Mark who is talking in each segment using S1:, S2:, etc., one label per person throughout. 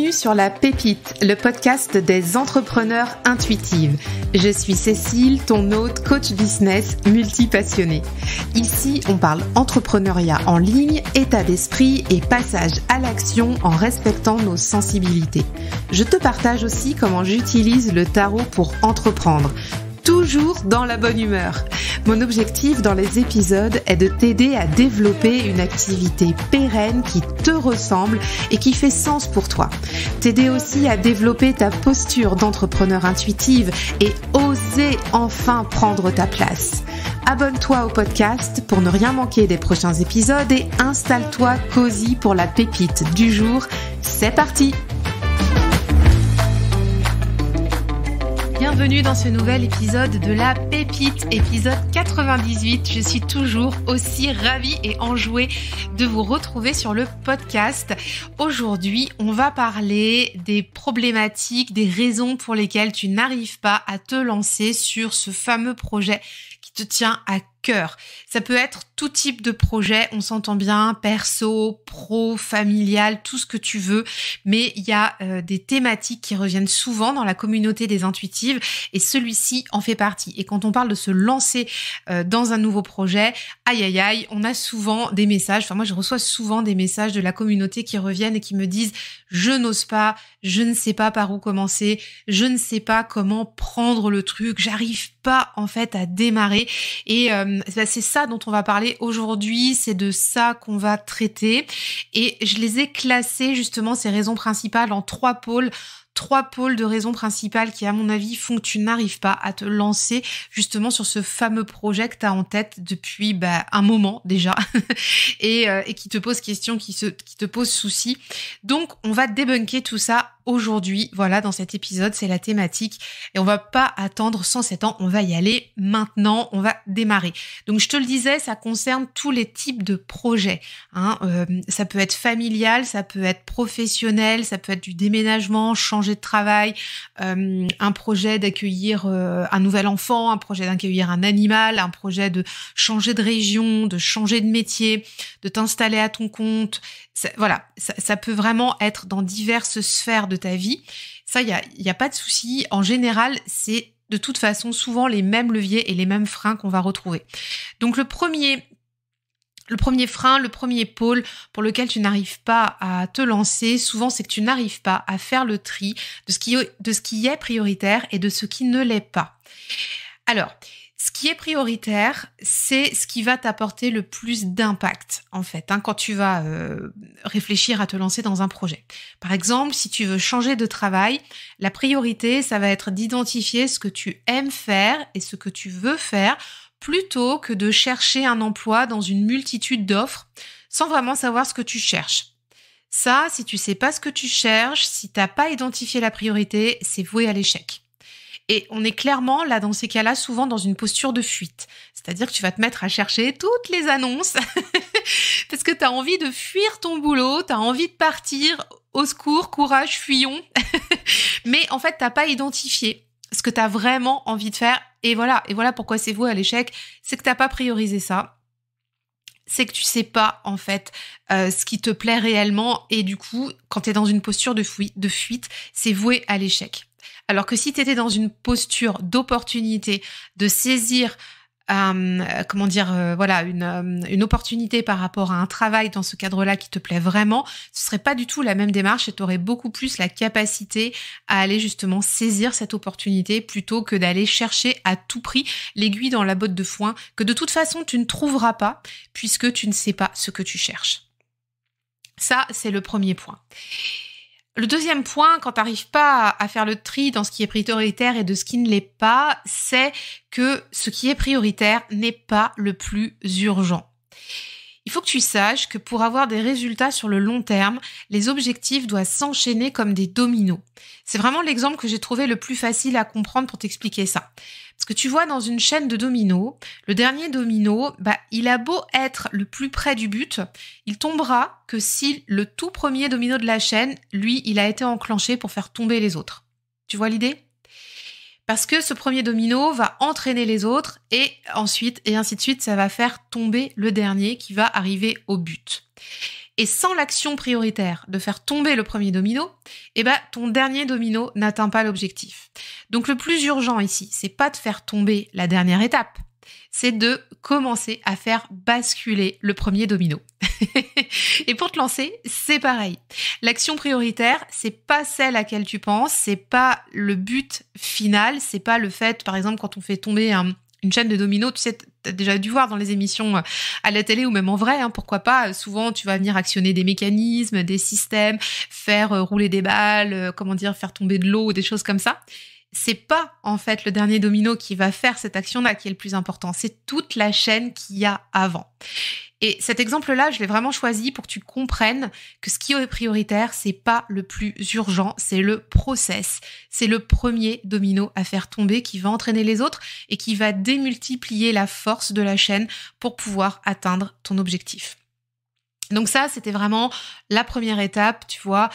S1: Bienvenue sur La Pépite, le podcast des entrepreneurs intuitives. Je suis Cécile, ton hôte, coach business multipassionnée. Ici, on parle entrepreneuriat en ligne, état d'esprit et passage à l'action en respectant nos sensibilités. Je te partage aussi comment j'utilise le tarot pour entreprendre. Toujours dans la bonne humeur. Mon objectif dans les épisodes est de t'aider à développer une activité pérenne qui te ressemble et qui fait sens pour toi. T'aider aussi à développer ta posture d'entrepreneur intuitive et oser enfin prendre ta place. Abonne-toi au podcast pour ne rien manquer des prochains épisodes et installe-toi cosy pour la pépite du jour. C'est parti! Bienvenue dans ce nouvel épisode de La Pépite, épisode 98. Je suis toujours aussi ravie et enjouée de vous retrouver sur le podcast. Aujourd'hui, on va parler des problématiques, des raisons pour lesquelles tu n'arrives pas à te lancer sur ce fameux projet qui te tient à cœur. Ça peut être tout type de projet, on s'entend bien, perso, pro, familial, tout ce que tu veux, mais il y a des thématiques qui reviennent souvent dans la communauté des intuitives et celui-ci en fait partie. Et quand on parle de se lancer dans un nouveau projet, aïe aïe aïe, on a souvent des messages, enfin moi je reçois souvent des messages de la communauté qui reviennent et qui me disent « je n'ose pas, je ne sais pas par où commencer, je ne sais pas comment prendre le truc, j'arrive pas en fait à démarrer » et c'est ça dont on va parler aujourd'hui, c'est de ça qu'on va traiter et je les ai classées justement ces raisons principales en trois pôles de raisons principales qui, à mon avis, font que tu n'arrives pas à te lancer justement sur ce fameux projet que tu as en tête depuis un moment déjà et qui te pose question, qui te pose souci. Donc, on va débunker tout ça aujourd'hui. Voilà, dans cet épisode, c'est la thématique et on va pas attendre 107 ans, on va y aller maintenant, on va démarrer. Donc, je te le disais, ça concerne tous les types de projets. Ça peut être familial, ça peut être professionnel, ça peut être du déménagement, changer de travail, un projet d'accueillir un nouvel enfant, un projet d'accueillir un animal, un projet de changer de région, de changer de métier, de t'installer à ton compte. Ça peut vraiment être dans diverses sphères de ta vie. Ça, il y a pas de souci. En général, c'est de toute façon souvent les mêmes leviers et les mêmes freins qu'on va retrouver. Donc le premier frein, le premier pôle pour lequel tu n'arrives pas à te lancer, souvent c'est que tu n'arrives pas à faire le tri de ce qui est prioritaire et de ce qui ne l'est pas. Alors, ce qui est prioritaire, c'est ce qui va t'apporter le plus d'impact, en fait, quand tu vas réfléchir à te lancer dans un projet. Par exemple, si tu veux changer de travail, la priorité, ça va être d'identifier ce que tu aimes faire et ce que tu veux faire, plutôt que de chercher un emploi dans une multitude d'offres sans vraiment savoir ce que tu cherches. Ça, si tu sais pas ce que tu cherches, si t'as pas identifié la priorité, c'est voué à l'échec. Et on est clairement, là, dans ces cas-là, souvent dans une posture de fuite. C'est-à-dire que tu vas te mettre à chercher toutes les annonces parce que t'as envie de fuir ton boulot, t'as envie de partir, au secours, courage, fuyons. Mais en fait, t'as pas identifié ce que t'as vraiment envie de faire. Et voilà pourquoi c'est voué à l'échec, c'est que t'as pas priorisé ça. C'est que tu sais pas, en fait, ce qui te plaît réellement. Et du coup, quand t'es dans une posture de fuite, c'est voué à l'échec. Alors que si t'étais dans une posture d'opportunité, de saisir, une opportunité par rapport à un travail dans ce cadre-là qui te plaît vraiment, ce serait pas du tout la même démarche et t'aurais beaucoup plus la capacité à aller justement saisir cette opportunité plutôt que d'aller chercher à tout prix l'aiguille dans la botte de foin que de toute façon tu ne trouveras pas puisque tu ne sais pas ce que tu cherches. Ça, c'est le premier point. Le deuxième point, quand tu n'arrives pas à faire le tri dans ce qui est prioritaire et de ce qui ne l'est pas, c'est que ce qui est prioritaire n'est pas le plus urgent. Il faut que tu saches que pour avoir des résultats sur le long terme, les objectifs doivent s'enchaîner comme des dominos. C'est vraiment l'exemple que j'ai trouvé le plus facile à comprendre pour t'expliquer ça. Parce que tu vois, dans une chaîne de dominos, le dernier domino, il a beau être le plus près du but, il tombera que si le tout premier domino de la chaîne, lui, il a été enclenché pour faire tomber les autres. Tu vois l'idée ? Parce que ce premier domino va entraîner les autres et ensuite, et ainsi de suite, ça va faire tomber le dernier qui va arriver au but. Et sans l'action prioritaire de faire tomber le premier domino, ton dernier domino n'atteint pas l'objectif. Donc le plus urgent ici, c'est pas de faire tomber la dernière étape, c'est de commencer à faire basculer le premier domino. Et pour te lancer, c'est pareil. L'action prioritaire, c'est pas celle à laquelle tu penses, c'est pas le but final, c'est pas le fait, par exemple, quand on fait tomber une chaîne de dominos, tu sais, t'as déjà dû voir dans les émissions à la télé ou même en vrai, pourquoi pas, souvent tu vas venir actionner des mécanismes, des systèmes, faire rouler des balles, faire tomber de l'eau, des choses comme ça. C'est pas en fait le dernier domino qui va faire cette action-là qui est le plus important, c'est toute la chaîne qu'il y a avant. Et cet exemple-là, je l'ai vraiment choisi pour que tu comprennes que ce qui est prioritaire, c'est pas le plus urgent, c'est le process. C'est le premier domino à faire tomber qui va entraîner les autres et qui va démultiplier la force de la chaîne pour pouvoir atteindre ton objectif. Donc ça, c'était vraiment la première étape, tu vois,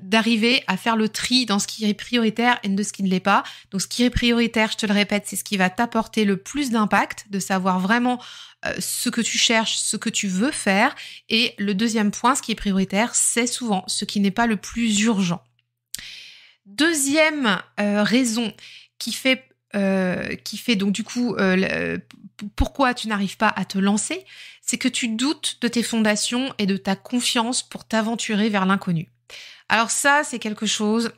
S1: d'arriver à faire le tri dans ce qui est prioritaire et de ce qui ne l'est pas. Donc ce qui est prioritaire, je te le répète, c'est ce qui va t'apporter le plus d'impact, de savoir vraiment ce que tu cherches, ce que tu veux faire. Et le deuxième point, ce qui est prioritaire, c'est souvent ce qui n'est pas le plus urgent. Deuxième raison qui fait donc du coup pourquoi tu n'arrives pas à te lancer, c'est que tu doutes de tes fondations et de ta confiance pour t'aventurer vers l'inconnu. Alors ça, c'est quelque chose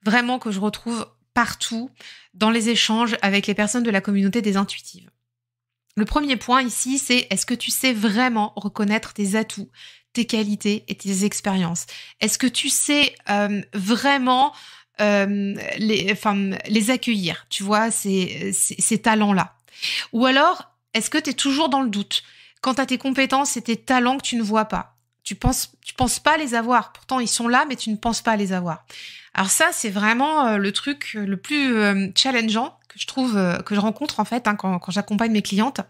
S1: vraiment que je retrouve partout dans les échanges avec les personnes de la communauté des intuitives. Le premier point ici, c'est est-ce que tu sais vraiment reconnaître tes atouts, tes qualités et tes expériences? Est-ce que tu sais vraiment les accueillir, tu vois, ces talents-là? Ou alors, est-ce que tu es toujours dans le doute quant à tes compétences et tes talents que tu ne vois pas? Tu penses pas les avoir, pourtant ils sont là, mais tu ne penses pas les avoir. Alors ça, c'est vraiment le truc le plus challengeant que je trouve, que je rencontre en fait quand j'accompagne mes clientes.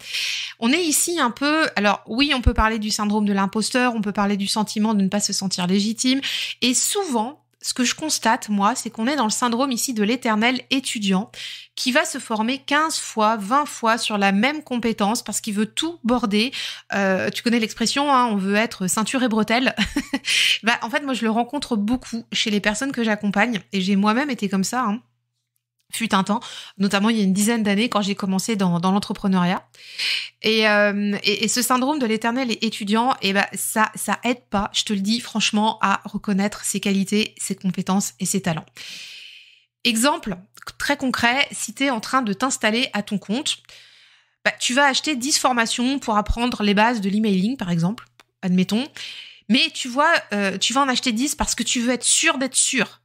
S1: On est ici un peu, alors oui, on peut parler du syndrome de l'imposteur, on peut parler du sentiment de ne pas se sentir légitime, et souvent, ce que je constate, moi, c'est qu'on est dans le syndrome ici de l'éternel étudiant qui va se former 15 fois, 20 fois sur la même compétence parce qu'il veut tout border. Tu connais l'expression, on veut être ceinture et bretelle. En fait, moi, je le rencontre beaucoup chez les personnes que j'accompagne et j'ai moi-même été comme ça, fut un temps, notamment il y a une dizaine d'années quand j'ai commencé dans l'entrepreneuriat. Et ce syndrome de l'éternel étudiant, ça aide pas, je te le dis franchement, à reconnaître ses qualités, ses compétences et ses talents. Exemple très concret, si tu es en train de t'installer à ton compte, tu vas acheter 10 formations pour apprendre les bases de l'emailing, par exemple, admettons, mais tu vas en acheter 10 parce que tu veux être sûr d'être sûr.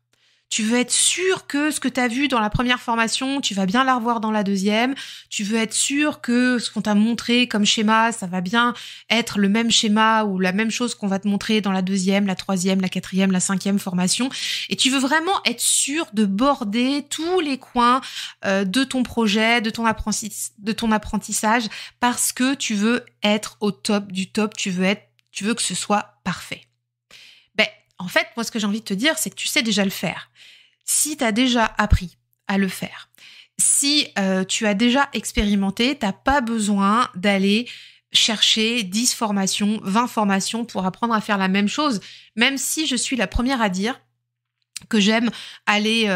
S1: Tu veux être sûr que ce que tu as vu dans la première formation, tu vas bien la revoir dans la deuxième. Tu veux être sûr que ce qu'on t'a montré comme schéma, ça va bien être le même schéma ou la même chose qu'on va te montrer dans la deuxième, la troisième, la quatrième, la cinquième formation. Et tu veux vraiment être sûr de border tous les coins de ton projet, de ton apprentissage, parce que tu veux être au top du top. Tu veux que ce soit parfait. En fait, moi, ce que j'ai envie de te dire, c'est que tu sais déjà le faire. Si tu as déjà appris à le faire, si tu as déjà expérimenté, tu n'as pas besoin d'aller chercher 10 formations, 20 formations pour apprendre à faire la même chose, même si je suis la première à dire que j'aime aller,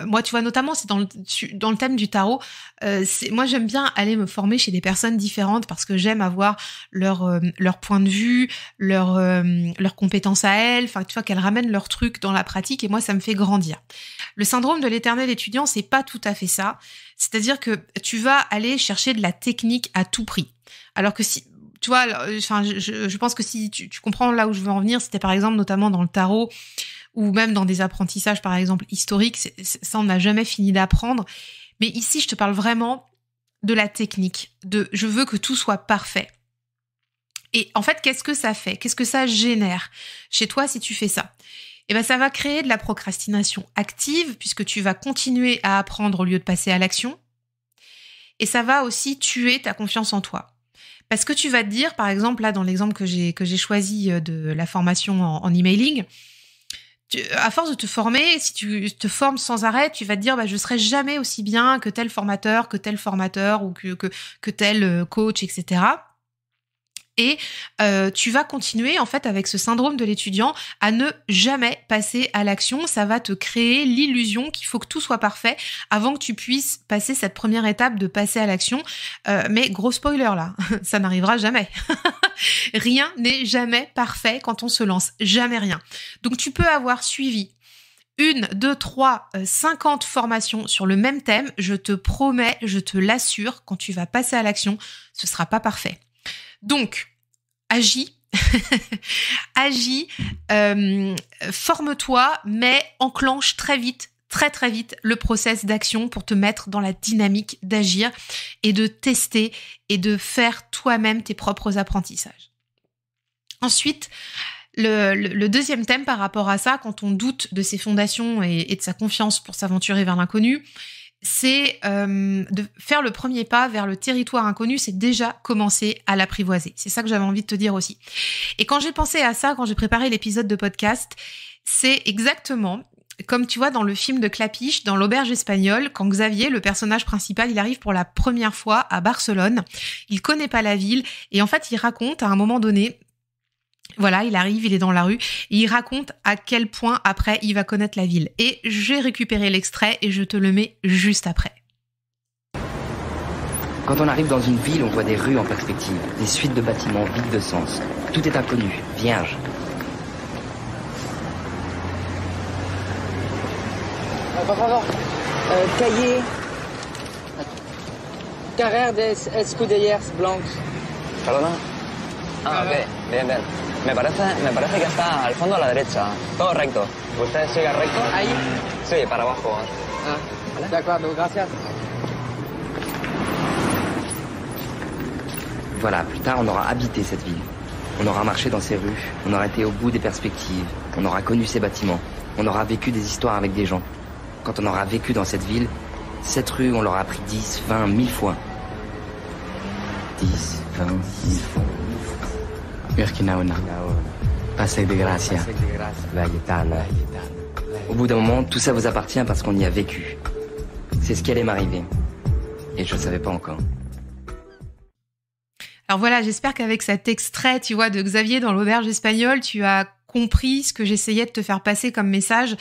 S1: moi tu vois notamment c'est dans le thème du tarot, moi j'aime bien aller me former chez des personnes différentes parce que j'aime avoir leur point de vue, leurs compétences à elles, enfin tu vois qu'elles ramènent leur truc dans la pratique et moi ça me fait grandir. Le syndrome de l'éternel étudiant, c'est pas tout à fait ça, c'est-à-dire que tu vas aller chercher de la technique à tout prix, alors que si tu vois, enfin je pense que si tu comprends là où je veux en venir, c'était par exemple notamment dans le tarot ou même dans des apprentissages, par exemple, historiques, ça, on n'a jamais fini d'apprendre. Mais ici, je te parle vraiment de la technique, de je veux que tout soit parfait. Et en fait, qu'est-ce que ça fait? Qu'est-ce que ça génère chez toi si tu fais ça? Ça va créer de la procrastination active, puisque tu vas continuer à apprendre au lieu de passer à l'action. Et ça va aussi tuer ta confiance en toi. Parce que tu vas te dire, par exemple, là, dans l'exemple que j'ai choisi de la formation en emailing, à force de te former, si tu te formes sans arrêt, tu vas te dire je serai jamais aussi bien que tel formateur ou que tel coach, etc. Et tu vas continuer en fait avec ce syndrome de l'étudiant à ne jamais passer à l'action. Ça va te créer l'illusion qu'il faut que tout soit parfait avant que tu puisses passer cette première étape de passer à l'action. Mais gros spoiler là, ça n'arrivera jamais. Rien n'est jamais parfait quand on se lance, jamais rien. Donc tu peux avoir suivi 1, 2, 3, 50 formations sur le même thème. Je te promets, je te l'assure, quand tu vas passer à l'action, ce sera pas parfait. Donc, agis, agis, forme-toi, mais enclenche très vite, très vite le process d'action pour te mettre dans la dynamique d'agir et de tester et de faire toi-même tes propres apprentissages. Ensuite, le deuxième thème par rapport à ça, quand on doute de ses fondations et de sa confiance pour s'aventurer vers l'inconnu, c'est de faire le premier pas vers le territoire inconnu, c'est déjà commencer à l'apprivoiser. C'est ça que j'avais envie de te dire aussi. Et quand j'ai pensé à ça, quand j'ai préparé l'épisode de podcast, c'est exactement comme tu vois dans le film de Clapiche, dans l'auberge espagnole, quand Xavier, le personnage principal, il arrive pour la première fois à Barcelone, il connaît pas la ville, et en fait il raconte à un moment donné, voilà, il arrive, il est dans la rue, et il raconte à quel point après il va connaître la ville. Et j'ai récupéré l'extrait et je te le mets juste après.
S2: Quand on arrive dans une ville, on voit des rues en perspective, des suites de bâtiments vides de sens. Tout est inconnu, vierge.
S3: Por favor, calle carrer des escudellas blancas.
S4: ¿Perdona? Ah, ok. Bien, bien. Me parece que está al fondo a la derecha. Todo recto. ¿Usted sigue recto?
S3: Ahí.
S4: Sí, para abajo.
S3: Ah, ¿vale? De acuerdo, gracias.
S2: Voilà, plus tard, on aura habité cette ville. On aura marché dans ses rues, on aura été au bout des perspectives, on aura connu ses bâtiments, on aura vécu des histoires avec des gens. Quand on aura vécu dans cette ville, cette rue, on l'aura appris 10, 20, 1000 fois. 10, 20, 1000 fois.
S5: Urquinaona, Paseo de Gracia,
S2: Layetana. Au bout d'un moment, tout ça vous appartient parce qu'on y a vécu. C'est ce qui allait m'arriver. Et je ne savais pas encore.
S1: Alors voilà, j'espère qu'avec cet extrait, tu vois, de Xavier dans l'auberge espagnole, tu as compris ce que j'essayais de te faire passer comme message.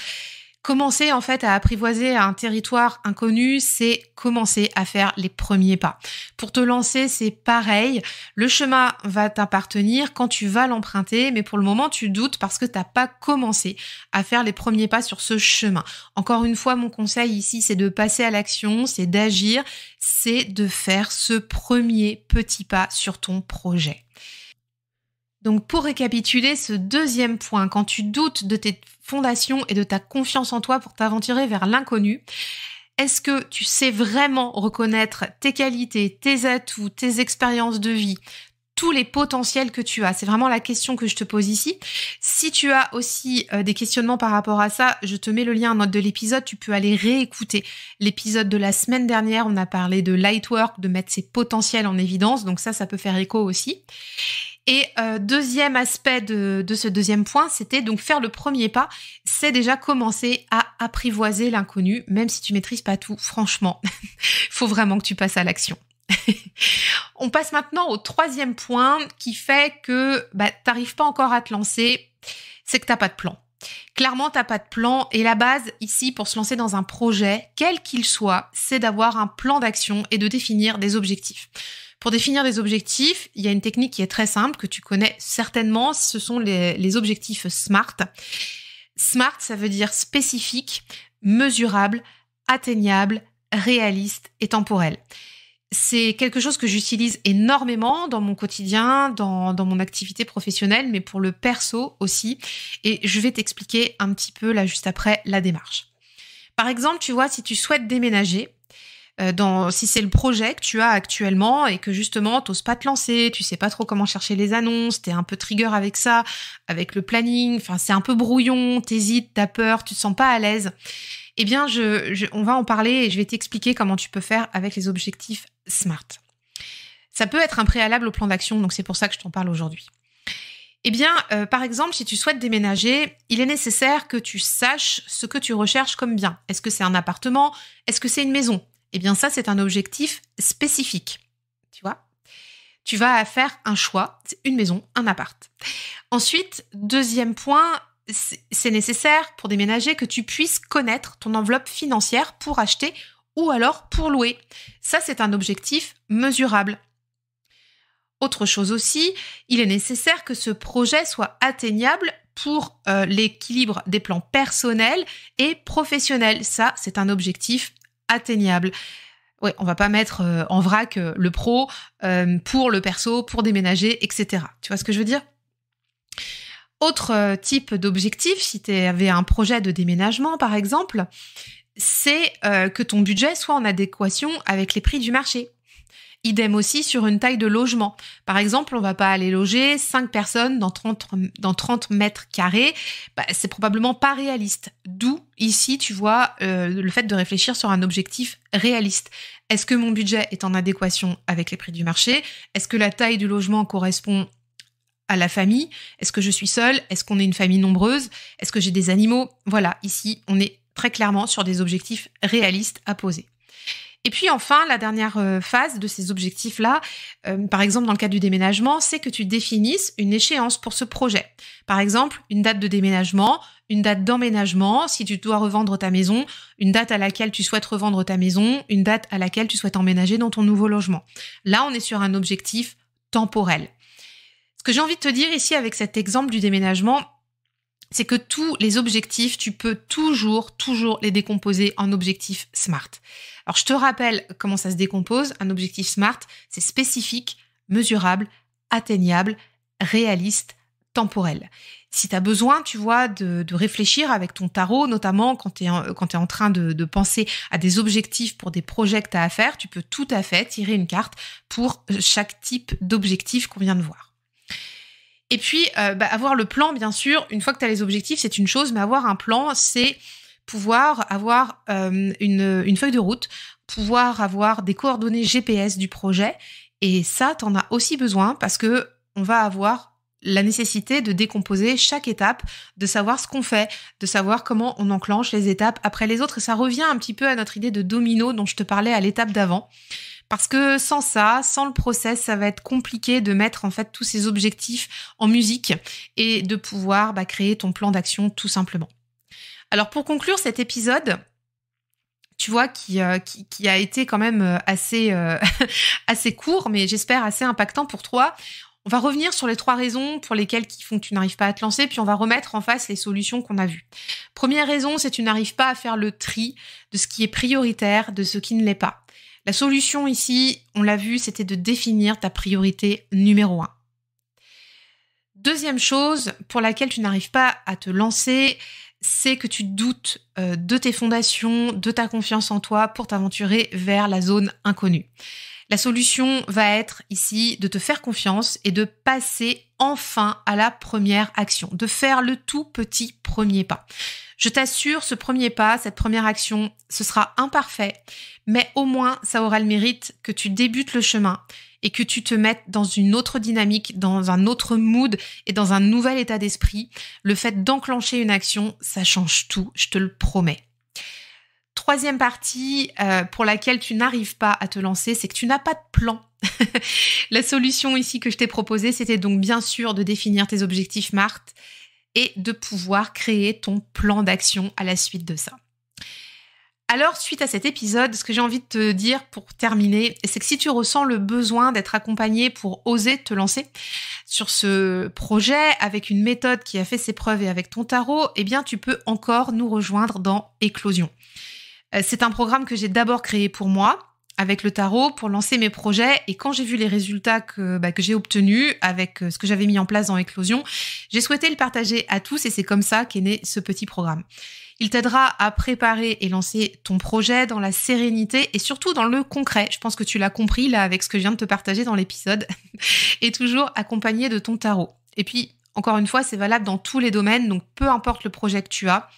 S1: Commencer en fait à apprivoiser un territoire inconnu, c'est commencer à faire les premiers pas. Pour te lancer, c'est pareil. Le chemin va t'appartenir quand tu vas l'emprunter, mais pour le moment, tu doutes parce que t'as pas commencé à faire les premiers pas sur ce chemin. Encore une fois, mon conseil ici, c'est de passer à l'action, c'est d'agir, c'est de faire ce premier petit pas sur ton projet. Donc pour récapituler ce deuxième point, quand tu doutes de tes fondations et de ta confiance en toi pour t'aventurer vers l'inconnu, est-ce que tu sais vraiment reconnaître tes qualités, tes atouts, tes expériences de vie, tous les potentiels que tu as? C'est vraiment la question que je te pose ici. Si tu as aussi des questionnements par rapport à ça, je te mets le lien en note de l'épisode. Tu peux aller réécouter l'épisode de la semaine dernière. On a parlé de Lightwork, de mettre ses potentiels en évidence. Donc ça peut faire écho aussi. Et deuxième aspect de ce deuxième point, c'était donc faire le premier pas, c'est déjà commencer à apprivoiser l'inconnu, même si tu maîtrises pas tout, franchement, faut vraiment que tu passes à l'action. On passe maintenant au troisième point qui fait que t'arrives pas encore à te lancer, c'est que t'as pas de plan. Clairement, t'as pas de plan et la base ici pour se lancer dans un projet, quel qu'il soit, c'est d'avoir un plan d'action et de définir des objectifs. Pour définir des objectifs, il y a une technique qui est très simple, que tu connais certainement, ce sont les objectifs SMART. SMART, ça veut dire spécifique, mesurable, atteignable, réaliste et temporel. C'est quelque chose que j'utilise énormément dans mon quotidien, dans mon activité professionnelle, mais pour le perso aussi. Et je vais t'expliquer un petit peu là juste après la démarche. Par exemple, tu vois, si tu souhaites déménager, si c'est le projet que tu as actuellement et que justement t'oses pas te lancer, tu sais pas trop comment chercher les annonces, t'es un peu trigger avec ça, avec le planning, enfin c'est un peu brouillon, t'hésites, t'as peur, tu te sens pas à l'aise, eh bien on va en parler et je vais t'expliquer comment tu peux faire avec les objectifs SMART. Ça peut être un préalable au plan d'action, donc c'est pour ça que je t'en parle aujourd'hui. Eh bien, par exemple, si tu souhaites déménager, il est nécessaire que tu saches ce que tu recherches comme bien. Est-ce que c'est un appartement? Est-ce que c'est une maison? Eh bien ça, c'est un objectif spécifique, tu vois. tu vas faire un choix. C'est une maison, un appart. Ensuite, deuxième point, c'est nécessaire pour déménager que tu puisses connaître ton enveloppe financière pour acheter ou alors pour louer. Ça, c'est un objectif mesurable. Autre chose aussi, il est nécessaire que ce projet soit atteignable pour l'équilibre des plans personnels et professionnels. Ça, c'est un objectif atteignable. Ouais, on va pas mettre en vrac le pro pour le perso, pour déménager, etc. Tu vois ce que je veux dire ? Autre type d'objectif, si tu avais un projet de déménagement, par exemple, c'est que ton budget soit en adéquation avec les prix du marché. Idem aussi sur une taille de logement. Par exemple, on va pas aller loger 5 personnes dans 30 mètres carrés. C'est probablement pas réaliste. D'où, ici, tu vois, le fait de réfléchir sur un objectif réaliste. Est-ce que mon budget est en adéquation avec les prix du marché ? Est-ce que la taille du logement correspond à la famille ? Est-ce que je suis seule ? Est-ce qu'on est une famille nombreuse ? Est-ce que j'ai des animaux ? Voilà, ici, on est très clairement sur des objectifs réalistes à poser. Et puis enfin, la dernière phase de ces objectifs-là, par exemple dans le cas du déménagement, c'est que tu définisses une échéance pour ce projet. Par exemple, une date de déménagement, une date d'emménagement, si tu dois revendre ta maison, une date à laquelle tu souhaites revendre ta maison, une date à laquelle tu souhaites emménager dans ton nouveau logement. Là, on est sur un objectif temporel. Ce que j'ai envie de te dire ici avec cet exemple du déménagement, c'est que tous les objectifs, tu peux toujours les décomposer en objectifs SMART. Alors, je te rappelle comment ça se décompose. Un objectif SMART, c'est spécifique, mesurable, atteignable, réaliste, temporel. Si tu as besoin, tu vois, de réfléchir avec ton tarot, notamment quand tu es en train de penser à des objectifs pour des projets que tu as à faire, tu peux tout à fait tirer une carte pour chaque type d'objectif qu'on vient de voir. Et puis, avoir le plan, bien sûr, une fois que tu as les objectifs, c'est une chose, mais avoir un plan, c'est pouvoir avoir une feuille de route, pouvoir avoir des coordonnées GPS du projet. Et ça, tu en as aussi besoin parce que on va avoir la nécessité de décomposer chaque étape, de savoir ce qu'on fait, de savoir comment on enclenche les étapes après les autres. Et ça revient un petit peu à notre idée de domino dont je te parlais à l'étape d'avant. Parce que sans ça, sans le process, ça va être compliqué de mettre en fait tous ces objectifs en musique et de pouvoir créer ton plan d'action tout simplement. Alors pour conclure cet épisode, tu vois, qui a été quand même assez court, mais j'espère assez impactant pour toi. On va revenir sur les 3 raisons pour lesquelles qui font que tu n'arrives pas à te lancer, puis on va remettre en face les solutions qu'on a vues. Première raison, c'est que tu n'arrives pas à faire le tri de ce qui est prioritaire, de ce qui ne l'est pas. La solution ici, on l'a vu, c'était de définir ta priorité numéro 1. Deuxième chose pour laquelle tu n'arrives pas à te lancer, c'est que tu doutes de tes fondations, de ta confiance en toi pour t'aventurer vers la zone inconnue. La solution va être ici de te faire confiance et de passer enfin à la première action, de faire le tout petit premier pas. Je t'assure, ce premier pas, cette première action, ce sera imparfait, mais au moins ça aura le mérite que tu débutes le chemin et que tu te mettes dans une autre dynamique, dans un autre mood et dans un nouvel état d'esprit. Le fait d'enclencher une action, ça change tout, je te le promets. Troisième partie pour laquelle tu n'arrives pas à te lancer, c'est que tu n'as pas de plan. La solution ici que je t'ai proposée, c'était donc bien sûr de définir tes objectifs SMART et de pouvoir créer ton plan d'action à la suite de ça. Alors, suite à cet épisode, ce que j'ai envie de te dire pour terminer, c'est que si tu ressens le besoin d'être accompagné pour oser te lancer sur ce projet avec une méthode qui a fait ses preuves et avec ton tarot, eh bien, tu peux encore nous rejoindre dans Éclosion. C'est un programme que j'ai d'abord créé pour moi, avec le tarot, pour lancer mes projets. Et quand j'ai vu les résultats que j'ai obtenus avec ce que j'avais mis en place dans Éclosion, j'ai souhaité le partager à tous et c'est comme ça qu'est né ce petit programme. Il t'aidera à préparer et lancer ton projet dans la sérénité et surtout dans le concret. Je pense que tu l'as compris là avec ce que je viens de te partager dans l'épisode. Et toujours accompagné de ton tarot. Et puis, encore une fois, c'est valable dans tous les domaines. Donc, peu importe le projet que tu as,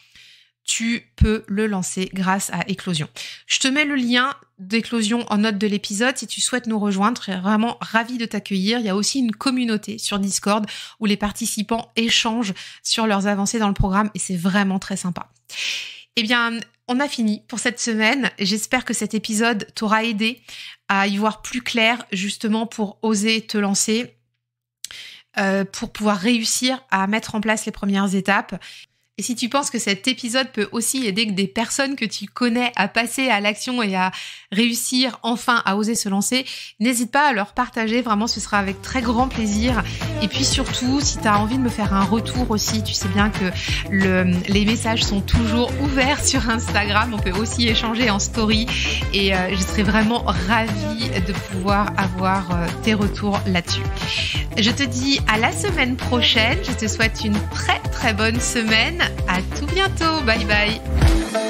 S1: tu peux le lancer grâce à Éclosion. Je te mets le lien d'Éclosion en note de l'épisode si tu souhaites nous rejoindre. Je serais vraiment ravie de t'accueillir. Il y a aussi une communauté sur Discord où les participants échangent sur leurs avancées dans le programme et c'est vraiment très sympa. Eh bien, on a fini pour cette semaine. J'espère que cet épisode t'aura aidé à y voir plus clair, justement pour oser te lancer, pour pouvoir réussir à mettre en place les premières étapes. Et si tu penses que cet épisode peut aussi aider des personnes que tu connais à passer à l'action et à réussir enfin à oser se lancer, n'hésite pas à leur partager, vraiment ce sera avec très grand plaisir. Et puis surtout, si tu as envie de me faire un retour aussi, tu sais bien que les messages sont toujours ouverts sur Instagram, on peut aussi échanger en story et je serais vraiment ravie de pouvoir avoir tes retours là-dessus. Je te dis à la semaine prochaine, je te souhaite une très très bonne semaine. À tout bientôt, bye bye.